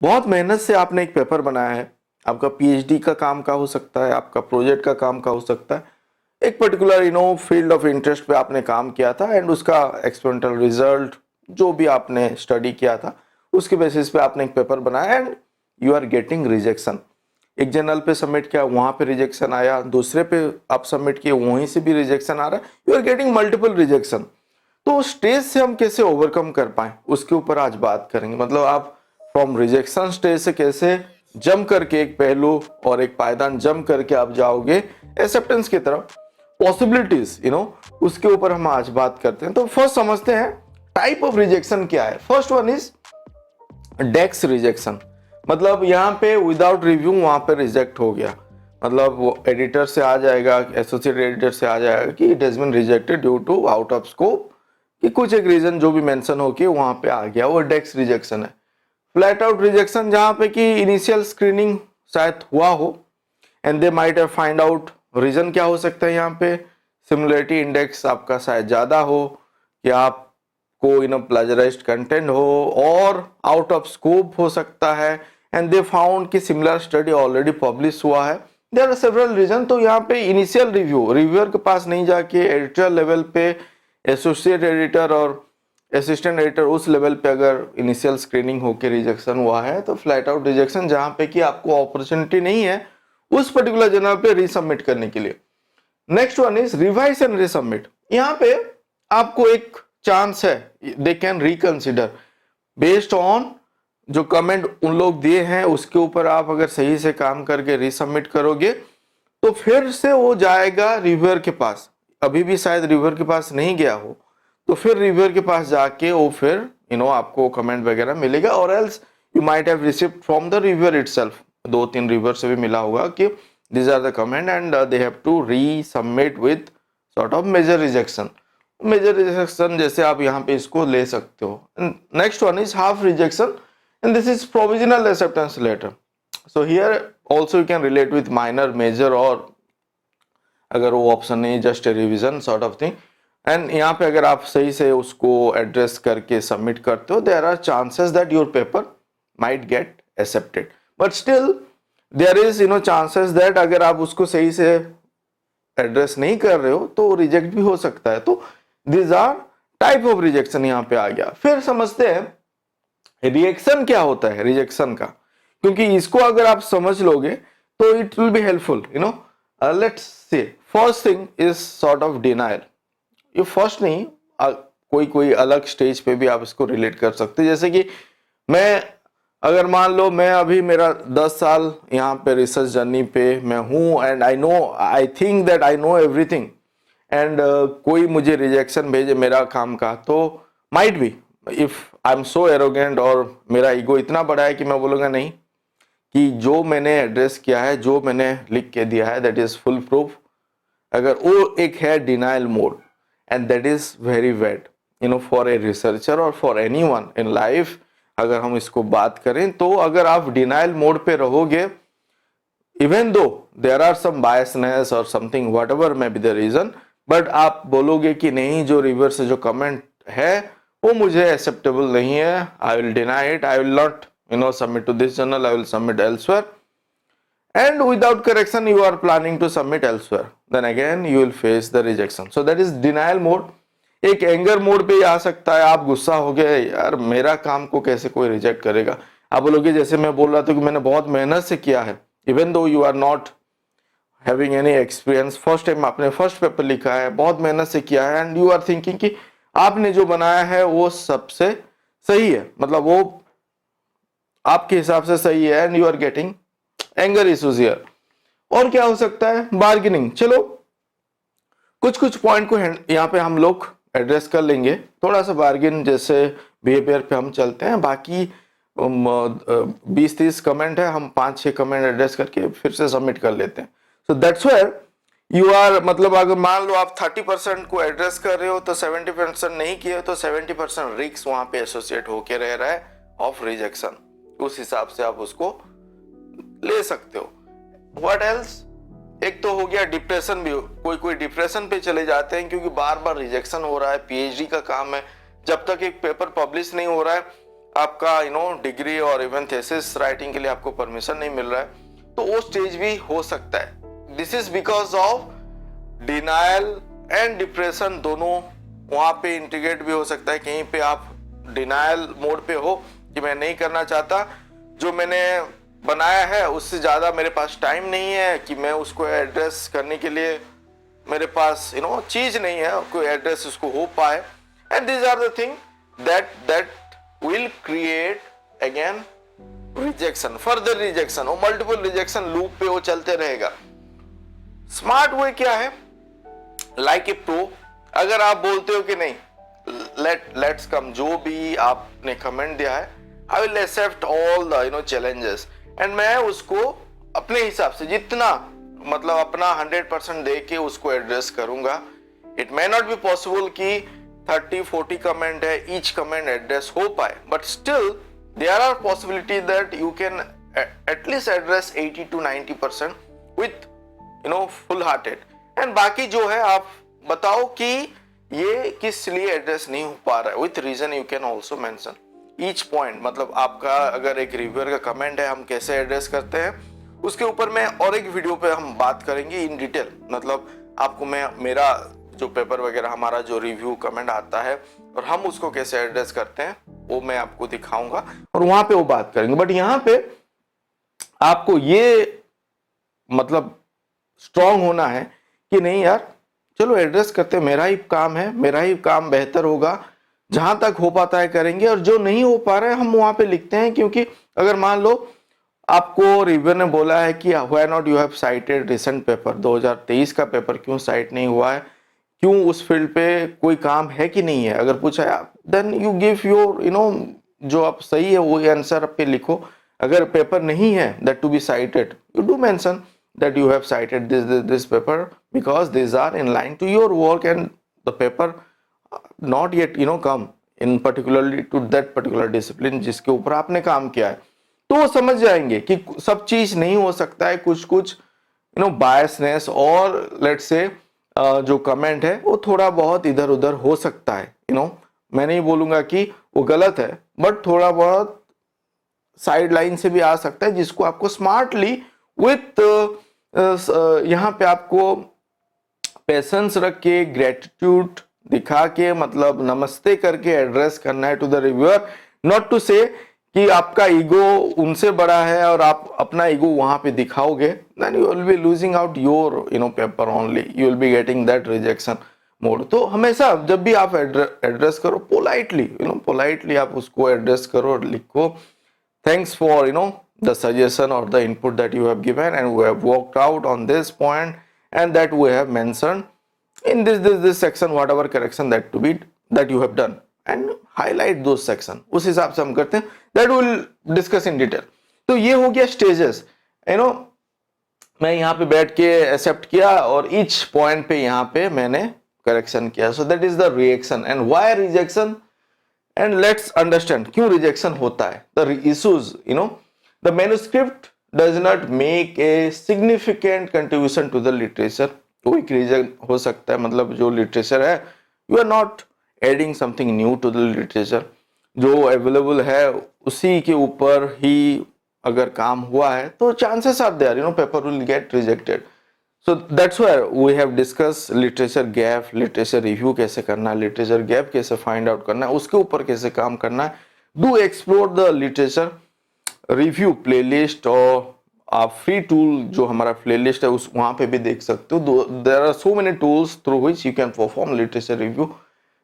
बहुत मेहनत से आपने एक पेपर बनाया है, आपका पीएचडी का काम का हो सकता है, आपका प्रोजेक्ट का काम का हो सकता है, एक पर्टिकुलर फील्ड ऑफ इंटरेस्ट पे आपने काम किया था एंड उसका एक्सपेरिमेंटल रिजल्ट जो भी आपने स्टडी किया था उसके बेसिस पे आपने एक पेपर बनाया and you are getting rejection. एक जर्नल पे सबमिट किया, वहां पे रिजेक्शन आया, दूसरे पे आप सबमिट किए, वहीं से भी रिजेक्शन आ रहा है, you are getting multiple rejection. तो स्टेज से हम कैसे ओवरकम कर पाए उसके ऊपर आज बात करेंगे। मतलब आप फ्रॉम रिजेक्शन स्टेज से कैसे जंप करके एक पहलू और एक पायदान जंप करके आप जाओगे एक्सेप्टेंस की तरफ, पॉसिबिलिटीज उसके ऊपर हम आज बात करते हैं। तो फर्स्ट समझते हैं टाइप ऑफ रिजेक्शन क्या है। फर्स्ट वन इज डेक्स रिजेक्शन। मतलब यहाँ पे विदाउट रिव्यू वहां पे रिजेक्ट हो गया, मतलब वो एडिटर से आ जाएगा, एसोसिएट एडिटर से आ जाएगा कि it has been rejected due to out of scope, कि कुछ एक रीजन जो भी मेंशन हो के वहां पे आ गया, वो डेक्स रिजेक्शन है। फ्लैट आउट रिजेक्शन जहां पे कि इनिशियल स्क्रीनिंग शायद हुआ हो and they might have find out, reason क्या हो सकता है यहाँ पे, सिमिलरिटी इंडेक्स आपका शायद ज्यादा हो, कि आपको प्लेजराइज्ड कंटेंट हो, और आउट ऑफ स्कोप हो सकता है एंड दे फाउंड कि सिमिलर स्टडी ऑलरेडी पब्लिश हुआ है। There are several reason. तो यहाँ पे इनिशियल रिव्यूअर के पास नहीं जाके एडिटर लेवल पे, एसोसिएट एडिटर और असिस्टेंट एडिटर उस लेवल पे अगर इनिशियल स्क्रीनिंग होकर रिजेक्शन हुआ है तो फ्लैट आउट रिजेक्शन, जहां पे कि आपको अपॉर्चुनिटी नहीं है उस पर्टिकुलर जर्नल पे रीसबमिट करने के लिए। Next one is revise and resubmit. यहाँ पे आपको एक चांस है, they can reconsider based on जो कमेंट उन लोग दिए हैं उसके ऊपर आप अगर सही से काम करके रीसबमिट करोगे तो फिर से वो जाएगा रिव्यूअर के पास। अभी भी शायद रिव्यूअर के पास नहीं गया हो तो फिर रिव्यूअर के पास जाके वो फिर आपको कमेंट वगैरह मिलेगा, और else you might have received from the reviewer itself. 2-3 reviewer से भी मिला होगा कि these are the comment and they have to resubmit with sort of major rejection। Major rejection जैसे आप यहाँ पे इसको ले सकते हो। Next one is half rejection and this is provisional acceptance letter. So here also you can relate with minor, major, और अगर वो ऑप्शन नहीं, just a revision sort of thing. And यहाँ पे अगर आप सही से उसको एड्रेस करके सबमिट करते हो, there are chances that your paper might get accepted, but still there is chances that अगर आप उसको सही से एड्रेस नहीं कर रहे हो तो रिजेक्ट भी हो सकता है। तो this are type of rejection यहाँ पे आ गया। फिर समझते हैं रिएक्शन क्या होता है रिजेक्शन का, क्योंकि इसको अगर आप समझ लोगे तो it will be helpful. Let's say first thing is sort of denial. ये फर्स्ट नहीं, कोई अलग स्टेज पे भी आप इसको रिलेट कर सकते हैं। जैसे कि मैं अगर मान लो मैं अभी मेरा 10 साल यहाँ पे रिसर्च जर्नी पे मैं हूँ and I think that I know everything, and कोई मुझे रिजेक्शन भेजे मेरा काम का, तो might be if I am so arrogant और मेरा ईगो इतना बड़ा है कि मैं बोलूँगा नहीं, कि जो मैंने एड्रेस किया है, जो मैंने लिख के दिया है, दैट इज फुल प्रूफ। अगर वो एक है denial mode, and that is very bad for a researcher और फॉर एनीवन इन लाइफ। अगर हम इसको बात करें तो अगर आप डिनाइल मोड पे रहोगे, even though there are some biasness or something whatever may be the reason, but आप बोलोगे कि नहीं, जो रिव्यूअर से जो कमेंट है वो मुझे एक्सेप्टेबल नहीं है, I will deny it, I will not submit to this journal, I will submit elsewhere, and without correction you are planning to submit elsewhere, then again you will face the rejection. So that is denial mode. एक anger mode पे आ सकता है, आप गुस्सा हो गए, यार मेरा काम को कैसे कोई रिजेक्ट करेगा। आप बोलोगे जैसे मैं बोल रहा था कि मैंने बहुत मेहनत से किया है, even though you are not having any experience, first time आपने फर्स्ट पेपर लिखा है, बहुत मेहनत से किया है, एंड यू आर थिंकिंग कि आपने जो बनाया है वो सबसे सही है, मतलब वो आपके हिसाब से सही है, and you are getting anger issues here. और क्या हो सकता है, बार्गेनिंग। चलो कुछ पॉइंट को यहाँ पे हम लोग एड्रेस कर लेंगे, थोड़ा सा बार्गेन जैसे बिहेवियर पे हम चलते हैं। बाकी 20-30 कमेंट है, हम 5-6 कमेंट एड्रेस करके फिर से सबमिट कर लेते हैं। So that's where you are, मतलब अगर मान लो आप 30% को एड्रेस कर रहे हो तो 70% नहीं किए तो 70% रिस्क वहां पे एसोसिएट होके रह रहा है ऑफ रिजेक्शन। उस हिसाब से आप उसको ले सकते हो। व्हाट एल्स, एक तो हो गया डिप्रेशन भी, कोई डिप्रेशन पे चले जाते हैं क्योंकि बार बार रिजेक्शन हो रहा है, पीएचडी का काम है, जब तक एक पेपर पब्लिश नहीं हो रहा है आपका डिग्री और इवन थेसिस राइटिंग के लिए आपको परमिशन नहीं मिल रहा है, तो वो स्टेज भी हो सकता है। This is because of denial and depression, दोनों वहां पे इंटीग्रेट भी हो सकता है। कहीं पे आप डिनायल मोड पे हो कि मैं नहीं करना चाहता, जो मैंने बनाया है उससे ज्यादा मेरे पास टाइम नहीं है कि मैं उसको एड्रेस करने के लिए, मेरे पास चीज नहीं है कोई एड्रेस उसको हो पाए। And these are the thing that will create again rejection, further rejection, और मल्टीपल रिजेक्शन लूप पे वो चलते रहेगा। स्मार्ट वे क्या है? लाइक ए प्रो, अगर आप बोलते हो कि नहीं लेट्स कम, जो भी आपने कमेंट दिया है I will accept all the challenges, and मैं उसको अपने हिसाब से जितना मतलब अपना 100% दे के उसको एड्रेस करूंगा। It may not be possible कि 30-40 कमेंट है, ईच कमेंट एड्रेस हो पाए, but still there are possibility that you can at least address 80 to 90% with full hearted. And बाकी जो है आप बताओ कि ये किस लिए एड्रेस नहीं हो पा रहा है, with reason you can also mention each point. मतलब आपका अगर एक रिव्यूअर का कमेंट है हम कैसे एड्रेस करते हैं, उसके ऊपर मैं और एक वीडियो पे हम बात करेंगे इन डिटेल। मतलब आपको मैं मेरा जो पेपर वगैरह हमारा जो रिव्यू कमेंट आता है और हम उसको कैसे एड्रेस करते हैं वो मैं आपको दिखाऊंगा और वहां पे वो बात करेंगे। बट यहाँ पे आपको ये मतलब स्ट्रांग होना है कि नहीं यार चलो एड्रेस करते हैं, मेरा ही काम है, मेरा ही काम बेहतर होगा, जहां तक हो पाता है करेंगे, और जो नहीं हो पा रहा है हम वहां पे लिखते हैं। क्योंकि अगर मान लो आपको रिव्यूअर ने बोला है कि why not you have cited recent paper, 2023 का पेपर क्यों साइट नहीं हुआ है, क्यों उस फील्ड पे कोई काम है कि नहीं है, अगर पूछा है देन यू गिव योर जो आप सही है वही आंसर पे लिखो। अगर पेपर नहीं है that to be cited, you do mention that you have cited this paper because these are in line to your work and the paper not yet come in particularly to that particular discipline जिसके ऊपर आपने काम किया है। तो वो समझ जाएंगे कि सब चीज नहीं हो सकता है, कुछ कुछ बायसनेस और लेट्स से जो कमेंट है वो थोड़ा बहुत इधर उधर हो सकता है। मैं नहीं बोलूंगा कि वो गलत है, बट थोड़ा बहुत साइड लाइन से भी आ सकता है, जिसको आपको स्मार्टली विथ यहाँ पे आपको पेशेंस रख के, ग्रेटिट्यूड दिखा के, मतलब नमस्ते करके एड्रेस करना है to the reviewer. Not to say कि आपका ईगो उनसे बड़ा है और आप अपना ईगो वहां पे दिखाओगे, then you will be losing out your paper only, you will be getting that rejection mode. तो हमेशा जब भी आप एड्रेस करो पोलाइटली, पोलाइटली आप उसको एड्रेस करो और लिखो thanks for the suggestion or the input that you have given, and we have worked out on this point and that we have mentioned in this section whatever correction that you have done, and highlight those section। उस हिसाब से हम करते हैं, that we will discuss in detail। तो ये हो गया stages, मैं यहाँ पे बैठ के एक्सेप्ट किया और each point पे यहाँ पे मैंने correction किया। so that is the reaction and why rejection, and let's understand क्यों रिजेक्शन होता है। the issues, the manuscript does not make a significant contribution to the literature। कोई रीजन हो सकता है, मतलब जो लिटरेचर है you are not adding something new to the literature, जो अवेलेबल है उसी के ऊपर ही अगर काम हुआ है तो chances are there paper will get rejected। so that's why we have discussed literature gap, literature review कैसे करना है, literature gap कैसे find out करना है, उसके ऊपर कैसे काम करना है। do explore the literature review playlist, और आप फ्री टूल जो हमारा प्लेलिस्ट है उस वहां पे भी देख सकते हो। there are so many tools through which you can perform literature review।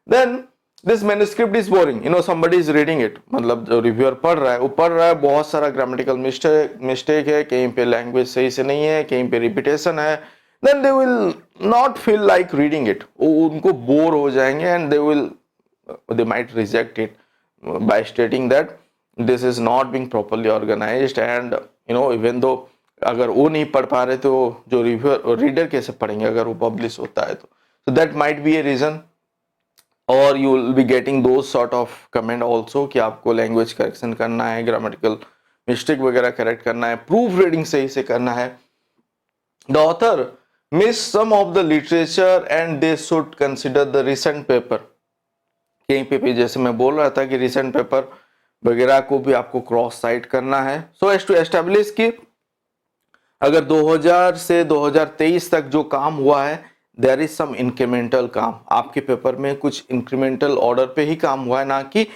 then this manuscript is boring, somebody is reading it, मतलब जो रिव्यूअर पढ़ रहा है वो पढ़ रहा है, बहुत सारा ग्रामेटिकल मिस्टेक है, कहीं पे लैंग्वेज सही से नहीं है, कहीं पे रिपीटेशन है, then they will not feel like reading it, उनको बोर हो जाएंगे and they might reject it by stating that this is not being properly organized, and even though अगर वो नहीं पढ़ पा रहे तो जो रिव्यूअर रीडर कैसे पढ़ेंगे अगर वो पब्लिश होता है तो। so that might be a reason, और you will be getting those sort of comment also कि आपको लैंग्वेज करेक्शन करना है, ग्रामेटिकल मिस्टेक वगैरह करेक्ट करना है, प्रूफ रीडिंग सही से करना है। The author miss some of the literature and they should consider the recent paper. कहीं पे भी जैसे मैं बोल रहा था कि रिसेंट पेपर वगैरह को भी आपको क्रॉस साइट करना है। सो एज टू एस्टेब्लिश कि अगर 2000 से 2023 तक जो काम हुआ है, देयर इज सम इंक्रीमेंटल काम, आपके पेपर में कुछ इंक्रीमेंटल ऑर्डर पे ही काम हुआ है, ना कि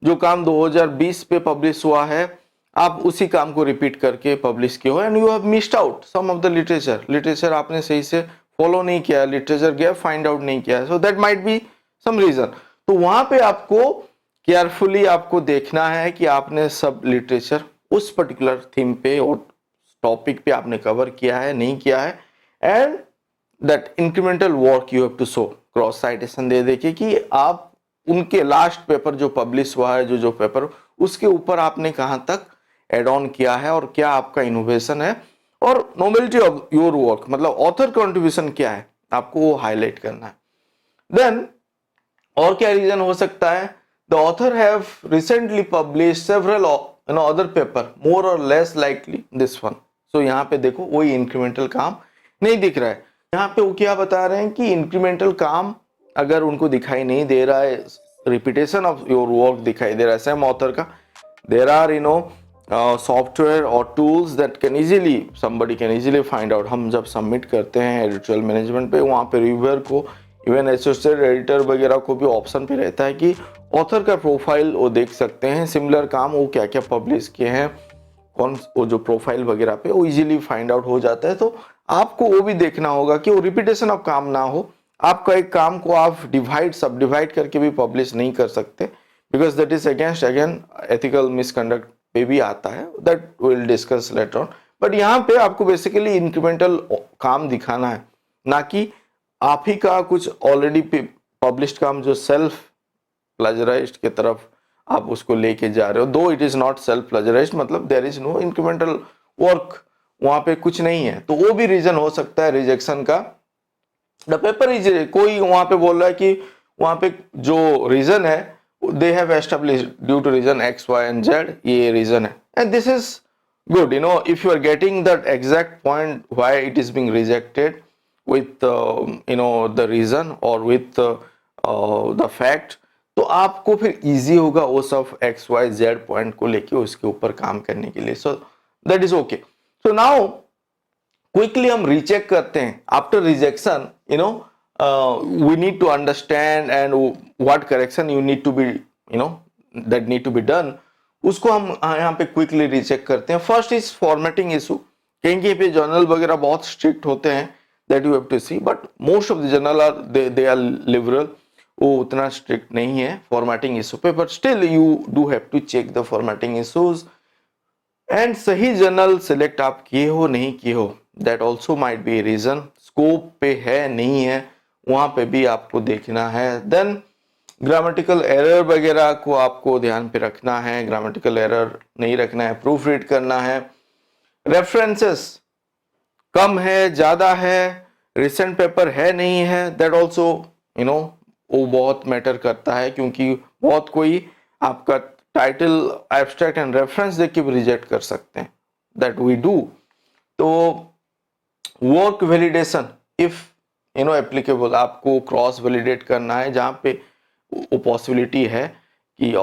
जो काम 2020 पे पब्लिश हुआ है आप उसी काम को रिपीट करके पब्लिश किए हो, and you have missed out some of the literature आपने सही से फॉलो नहीं किया, लिटरेचर गैप फाइंड आउट नहीं किया, so that might be some reason. तो वहां पे आपको केयरफुली आपको देखना है कि आपने सब लिटरेचर उस पर्टिकुलर थीम पे और टॉपिक पे आपने कवर किया है नहीं किया है, and that incremental work you have to show, cross citation दे देखिए कि आप उनके लास्ट पेपर जो पब्लिश हुआ है, जो पेपर उसके ऊपर आपने कहां तक एड ऑन किया है और क्या आपका इनोवेशन है, और नोबेलिटी ऑफ योर वर्क मतलब ऑथर कंट्रीब्यूशन क्या है आपको वो हाईलाइट करना है। देन और क्या रीजन हो सकता है, the author have recently publish several other paper more or less likely this one. So यहाँ पे देखो वही इंक्रीमेंटल काम नहीं दिख रहा है, यहाँ पे वो क्या बता रहे हैं कि इंक्रीमेंटल काम अगर उनको दिखाई नहीं दे रहा है, रिपीटेशन ऑफ योर वर्क दिखाई दे रहा है सेम ऑथर का, देयर आर सॉफ्टवेयर और tools that can easily somebody can easily find out. हम जब सबमिट करते हैं एडिटोरियल मैनेजमेंट पे, वहाँ पे रिव्यूअर को इवन एसोसिएट एडिटर वगैरह को भी ऑप्शन पे रहता है कि ऑथर का प्रोफाइल वो देख सकते हैं, सिमिलर काम वो क्या क्या पब्लिश किए हैं, कौन वो जो प्रोफाइल वगैरह पे वो इजीली फाइंड आउट हो जाता है। तो आपको वो भी देखना होगा कि वो रिपीटेशन ऑफ काम ना हो, आपका एक काम को आप सब डिवाइड करके भी पब्लिश नहीं कर सकते, because that is against again ethical misconduct पे भी आता है, that will discuss later on. But यहाँ पे आपको बेसिकली इंक्रीमेंटल काम दिखाना है, ना कि आप ही का कुछ ऑलरेडी पब्लिश्ड काम जो सेल्फ प्लेजराइज्ड की तरफ आप उसको लेके जा रहे हो। Though it is not self plagiarized, मतलब there is no incremental work, वहां पे कुछ नहीं है, तो वो भी रीजन हो सकता है रिजेक्शन का। द पेपर इज, कोई वहां पे बोल रहा है कि वहां पे जो रीजन है they have established due to reason X Y and Z, ये रीजन है, and this is good, if you are getting that exact point why it is being rejected with the reason or with the fact, तो आपको फिर easy होगा वो सब x Y Z point को लेके उसके ऊपर काम करने के लिए। So that is okay. So now quickly हम रीचेक करते हैं after rejection, we need to understand and what correction you need to be that need to be done, उसको हम यहाँ पे क्विकली रीचेक करते हैं। फर्स्ट इज फॉर्मेटिंग इशू, कहीं पे जर्नल वगैरह बहुत स्ट्रिक्ट होते हैं that you have to see, but most of the journal are they are liberal, वो उतना स्ट्रिक्ट नहीं है फॉर्मेटिंग इशू पे, but still you do have to check the formatting issues, and सही जर्नल सिलेक्ट आप किए हो नहीं किए हो, that also might be reason, scope पे है नहीं है वहां पे भी आपको देखना है। देन ग्रामेटिकल एरर वगैरह को आपको ध्यान पे रखना है, ग्रामेटिकल एरर नहीं रखना है, प्रूफ रीड करना है, रेफरेंसेस कम है ज्यादा है, रिसेंट पेपर है नहीं है, दैट ऑल्सो वो बहुत मैटर करता है, क्योंकि बहुत कोई आपका टाइटल एब्स्ट्रैक्ट एंड रेफरेंस देख के भी रिजेक्ट कर सकते हैं, दैट वी डू। तो वर्क वैलिडेशन इफ एप्लीकेबल, आपको क्रॉस वैलिडेट करना है जहाँ पे वो पॉसिबिलिटी है कि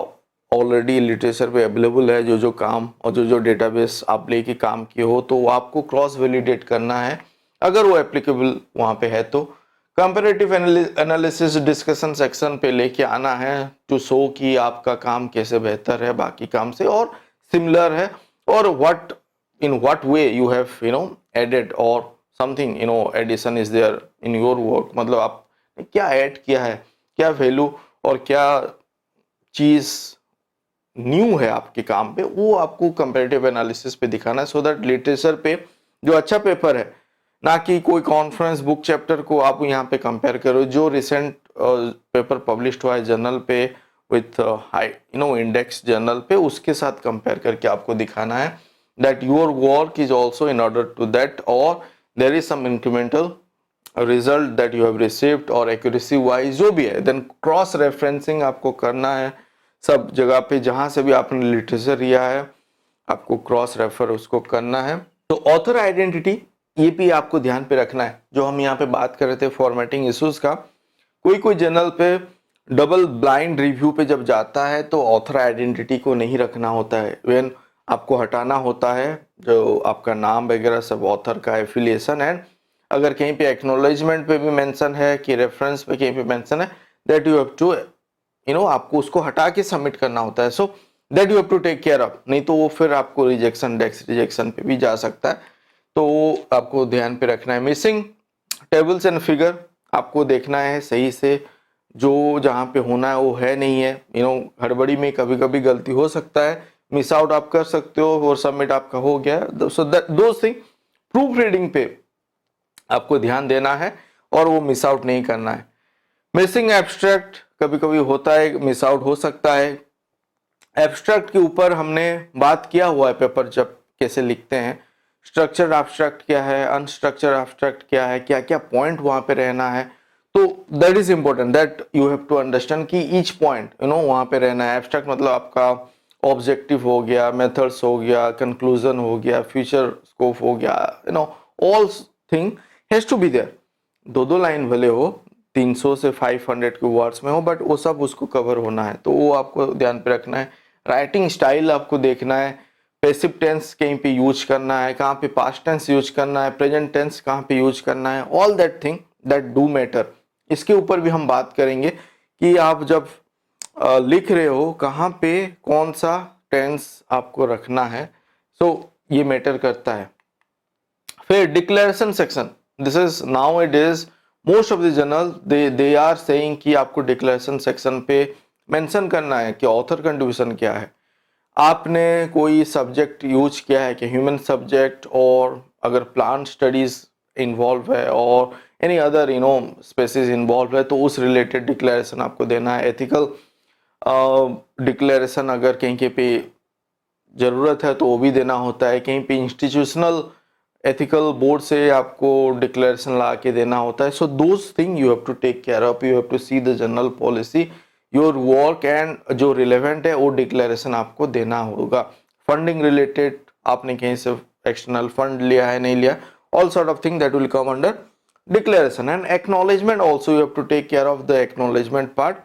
ऑलरेडी लिटरेचर पे अवेलेबल है जो काम और जो डेटाबेस आप लेके काम किए हो, तो वो आपको क्रॉस वैलिडेट करना है अगर वो एप्लीकेबल वहाँ पे है। तो कंपैरेटिव एनालिसिस डिस्कशन सेक्शन पे लेके आना है टू शो कि आपका काम कैसे बेहतर है बाकी काम से और सिमिलर है, और what in what way you have added or something addition is there in your work, मतलब आपने क्या ऐड किया है, क्या वैल्यू और क्या चीज न्यू है आपके काम पे, वो आपको कंपैरेटिव एनालिसिस पे दिखाना है, सो दैट लिटरेचर पे जो अच्छा पेपर है, ना कि कोई कॉन्फ्रेंस बुक चैप्टर को आप यहाँ पे कंपेयर करो जो रिसेंट पेपर पब्लिश्ड हुआ है जर्नल पे विथ हाई इंडेक्स जर्नल पे, उसके साथ कंपेयर करके आपको दिखाना है that your work is also in order to that, और there is some incremental result that you have received, और एक्यूरेसी वाइज जो भी है। देन क्रॉस रेफरेंसिंग आपको करना है सब जगह पे, जहां से भी आपने लिटरेचर लिया है आपको क्रॉस रेफर उसको करना है। तो ऑथर आइडेंटिटी ये भी आपको ध्यान पे रखना है, जो हम यहाँ पे बात कर रहे थे फॉर्मेटिंग इश्यूज का, कोई जर्नल पे डबल ब्लाइंड रिव्यू पे जब जाता है तो ऑथर आइडेंटिटी को नहीं रखना होता है, वेन आपको हटाना होता है जो आपका नाम वगैरह सब, ऑथर का एफिलिएशन है। अगर कहीं पे एक्नॉलेजमेंट पे भी मेंशन है कि रेफरेंस पे कहीं पे मेंशन है, दैट यू हैव टू आपको उसको हटा के सबमिट करना होता है। So that you have to take care of, नहीं तो वो फिर आपको रिजेक्शन, डेस्क रिजेक्शन पे भी जा सकता है, तो वो आपको ध्यान पे रखना है। मिसिंग टेबल्स एंड फिगर आपको देखना है सही से, जो जहाँ पे होना है वो है नहीं है। हड़बड़ी में कभी कभी गलती हो सकता है, मिस आउट आप कर सकते हो और सबमिट आपका हो गया। सो दो थिंग प्रूफ रीडिंग पे आपको ध्यान देना है और वो मिस आउट नहीं करना है। मिसिंग एब्स्ट्रैक्ट कभी कभी होता है, मिस आउट हो सकता है। एब्स्ट्रैक्ट के ऊपर हमने बात किया हुआ है, पेपर जब कैसे लिखते हैं, स्ट्रक्चर्ड एब्स्ट्रैक्ट क्या है, अनस्ट्रक्चर्ड एब्स्ट्रैक्ट क्या है, क्या क्या पॉइंट वहां पे रहना है। तो that is important, that you have to understand कि ईच पॉइंट वहां पे रहना है। एब्स्ट्रैक्ट मतलब आपका ऑब्जेक्टिव हो गया, मेथड्स हो गया, कंक्लूजन हो गया, फ्यूचर स्कोप हो गया, all thing has to be there. दो लाइन भले हो, 300 से 500 के वर्ड्स में हो, बट वो सब उसको कवर होना है, तो वो आपको ध्यान पे रखना है। राइटिंग स्टाइल आपको देखना है, पैसिव टेंस कहीं पे यूज करना है, कहाँ पे पास्ट टेंस यूज करना है, प्रेजेंट टेंस कहाँ पे यूज करना है, all that thing that do matter. इसके ऊपर भी हम बात करेंगे कि आप जब लिख रहे हो कहाँ पे कौन सा टेंस आपको रखना है, सो ये मैटर करता है। फिर declaration section, this is now it is most of the journal they are saying कि आपको डिक्लेरेशन सेक्शन पे मेंशन करना है कि ऑथर कंट्रीब्यूशन क्या है। आपने कोई सब्जेक्ट यूज किया है कि ह्यूमन सब्जेक्ट, और अगर प्लांट स्टडीज इन्वॉल्व है और एनी अदर स्पेसीज इन्वॉल्व है तो उस रिलेटेड डिक्लेरेशन आपको देना है। एथिकल डिक्लेरेशन अगर कहीं के पे ज़रूरत है तो वो भी देना होता है। कहीं पे इंस्टीट्यूशनल एथिकल बोर्ड से आपको डिक्लेरेशन ला के देना होता है। So those thing you have to take care of, you have to see the general policy, your work, and जो रिलेवेंट है वो डिक्लेरेशन आपको देना होगा। फंडिंग रिलेटेड आपने कहीं से एक्सटर्नल फंड लिया है नहीं लिया, all sort of thing that will come under declaration. And acknowledgement also you have to take care of the acknowledgement part.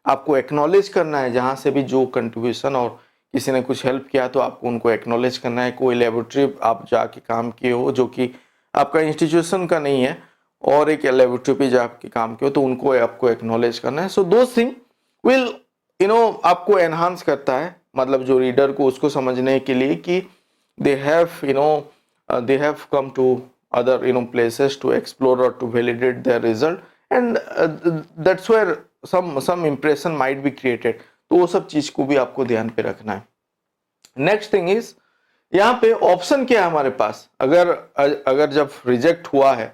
आपको एक्नॉलेज करना है जहाँ से भी जो कंट्रीब्यूशन और किसी ने कुछ हेल्प किया तो आपको उनको एक्नॉलेज करना है। कोई लेबोरेटरी आप जाके काम किए हो जो कि आपका इंस्टीट्यूशन का नहीं है और एक लेबोरेटरी पे जाके काम किए हो तो उनको आपको एक्नॉलेज करना है। सो दो थिंग विल आपको एनहांस करता है, मतलब जो रीडर को उसको समझने के लिए कि they have come to other places to explore or to validate their result, and that's where some impression might be created। तो वो सब चीज को भी आपको ध्यान पे रखना है। नेक्स्ट थिंग इज, यहाँ पे ऑप्शन क्या है हमारे पास, अगर जब रिजेक्ट हुआ है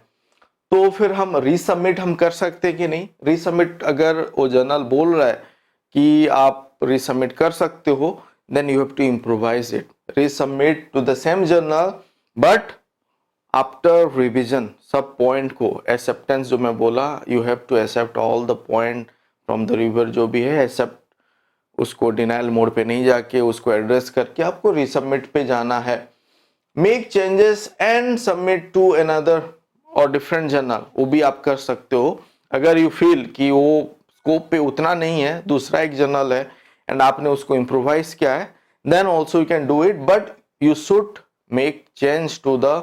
तो फिर हम रीसबमिट हम कर सकते हैं कि नहीं। रीसबमिट अगर वो जर्नल बोल रहा है कि आप रीसबमिट कर सकते हो, then you have to improvise it, resubmit to the same journal, but after revision सब पॉइंट को एक्सेप्टेंस जो मैं बोला, you have to accept all the point from the reviewer जो भी है, एक्सेप्ट, उसको डिनाइल मोड पे नहीं जाके उसको एड्रेस करके आपको रीसबमिट पे जाना है। Make changes and submit to another और डिफरेंट जर्नल, वो भी आप कर सकते हो। अगर यू फील कि वो स्कोप पे उतना नहीं है, दूसरा एक जर्नल है एंड आपने उसको इम्प्रोवाइज किया है, then also you can do it, but you should make change to the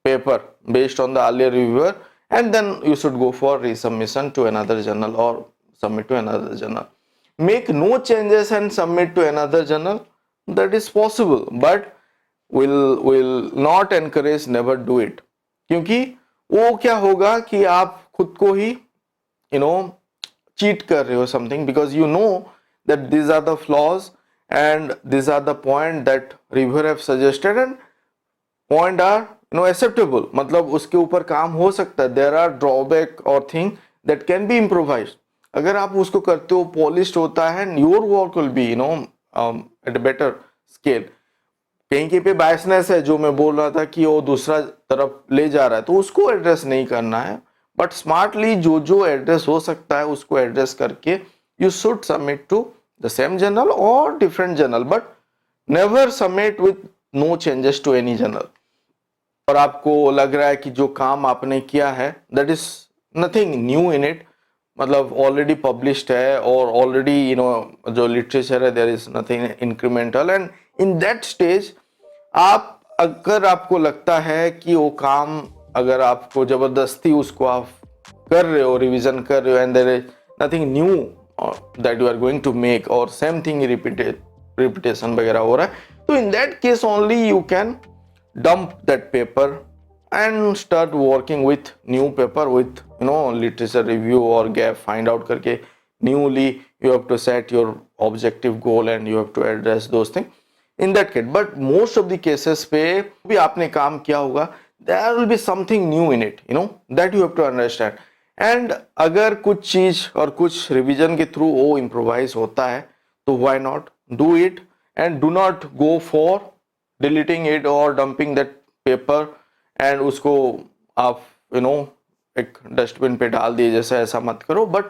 paper based on the earlier reviewer, and then you should go for resubmission to another journal or submit to another journal. Make no changes and submit to another journal, that is possible, but will not encourage, never do it, क्योंकि वो क्या होगा कि आप खुद को ही cheat कर रहे हो something, because you know that these are the flaws and these are the point that reviewer have suggested and point are acceptable, मतलब उसके ऊपर काम हो सकता है। देयर आर ड्रॉबैक और thing that can be improvise. अगर आप उसको करते हो, पॉलिश्ड होता है, and your work will be at a better scale. कहीं पे बायसनेस है, जो मैं बोल रहा था कि वो दूसरा तरफ ले जा रहा है, तो उसको एड्रेस नहीं करना है, बट स्मार्टली जो एड्रेस हो सकता है उसको एड्रेस करके you should submit to the same journal or different journal, but never submit with no changes to any journal. और आपको लग रहा है कि जो काम आपने किया है that is nothing new in it, मतलब ऑलरेडी पब्लिश्ड है और ऑलरेडी जो लिटरेचर है there is nothing incremental, and in that stage आप अगर आपको लगता है कि वो काम अगर आपको जबरदस्ती उसको आप कर रहे हो, रिवीजन कर रहे हो, and there is nothing new that you are going to make और सेम थिंग रिपीटेशन वगैरह हो रहा है, तो in that case only you can dump that paper and start working with new paper with literature review or gap find out करके newly you have to set your objective goal and you have to address those things in that case. But most of the cases पे भी आपने काम किया होगा, there will be something new in it, that you have to understand. and अगर कुछ चीज और कुछ रिवीजन के थ्रू वो improvise होता है तो why not do it and do not go for deleting it और डंपिंग दैट पेपर एंड उसको आप एक डस्टबिन पे डाल दिए जैसे, ऐसा मत करो. बट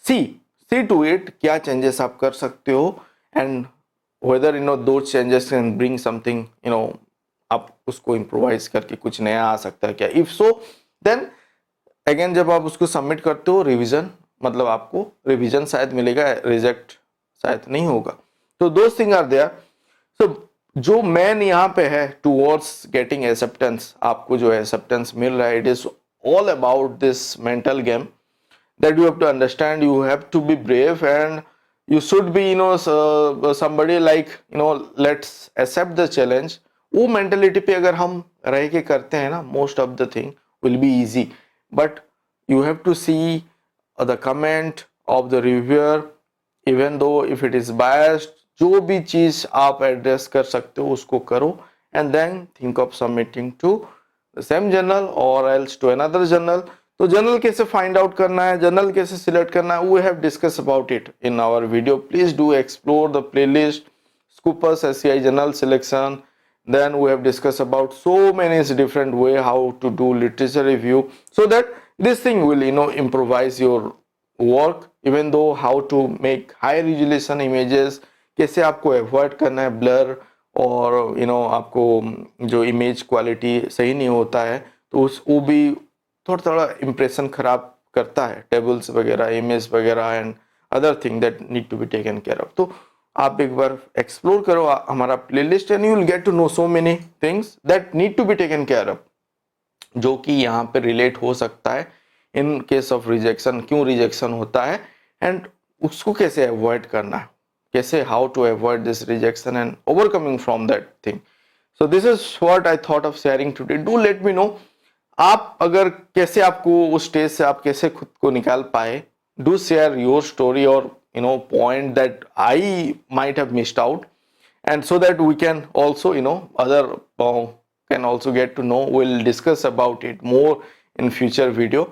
सी टू इट क्या चेंजेस आप कर सकते हो एंड वेदर दो चेंजेस कैन ब्रिंग समथिंग, आप उसको इम्प्रोवाइज करके कुछ नया आ सकता है क्या. इफ सो देन अगेन जब आप उसको सबमिट करते हो रिवीजन, मतलब आपको रिवीजन शायद मिलेगा, रिजेक्ट शायद नहीं होगा. तो दोज थिंग आर देयर. सो जो मेन यहाँ पे है टूवर्ड्स गेटिंग एक्सेप्टेंस, आपको जो एक्सेप्टेंस मिल रहा है, it is all about this mental game that you have to understand. You have to be brave and you should be somebody like let's accept the challenge. वो mentality पे अगर हम रह के करते हैं ना, most of the thing will be easy. But you have to see the comment of the reviewer, even though if it is biased, जो भी चीज आप एड्रेस कर सकते हो उसको करो, and then think of submitting to the same journal or else to another journal. तो जर्नल कैसे फाइंड आउट करना है, जर्नल कैसे सिलेक्ट करना है, we have discuss about it in our video. Please do explore the playlist Scopus SCI journal selection. Then we have discussed about so many different way how to do literature review, so that this thing will improvise your work. Even though how to make high resolution images, कैसे आपको avoid करना है blur, और आपको जो image quality सही नहीं होता है तो वो भी थोड़ा इंप्रेशन खराब करता है, टेबल्स वगैरह, इमेज वगैरह and other thing that need to be taken care of. तो आप एक बार एक्सप्लोर करो हमारा playlist and you will get to know so many things that need to be taken care of, जो कि यहाँ पे रिलेट हो सकता है इन केस ऑफ रिजेक्शन. क्यों रिजेक्शन होता है एंड उसको कैसे अवॉइड करना है, कैसे how to avoid this rejection and overcoming from that thing. So this is what I thought of sharing today. Do let me know आप अगर कैसे आपको उस स्टेज से आप कैसे खुद को निकाल पाए. डू शेयर योर स्टोरी और point that I might have missed out, and so that we can also other can also get to know. We'll discuss about it more in future video.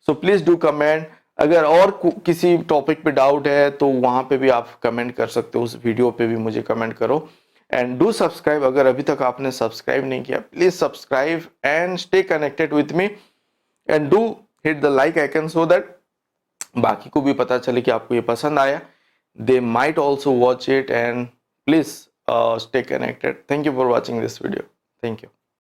So please do comment. अगर और किसी topic पे doubt है तो वहाँ पे भी आप कमेंट कर सकते हो, उस वीडियो पे भी मुझे कमेंट करो. And do subscribe. अगर अभी तक आपने सब्सक्राइब नहीं किया, please subscribe and stay connected with me and do hit the like icon, so that बाकी को भी पता चले कि आपको ये पसंद आया. They might also watch it and please stay connected. Thank you for watching this video. Thank you.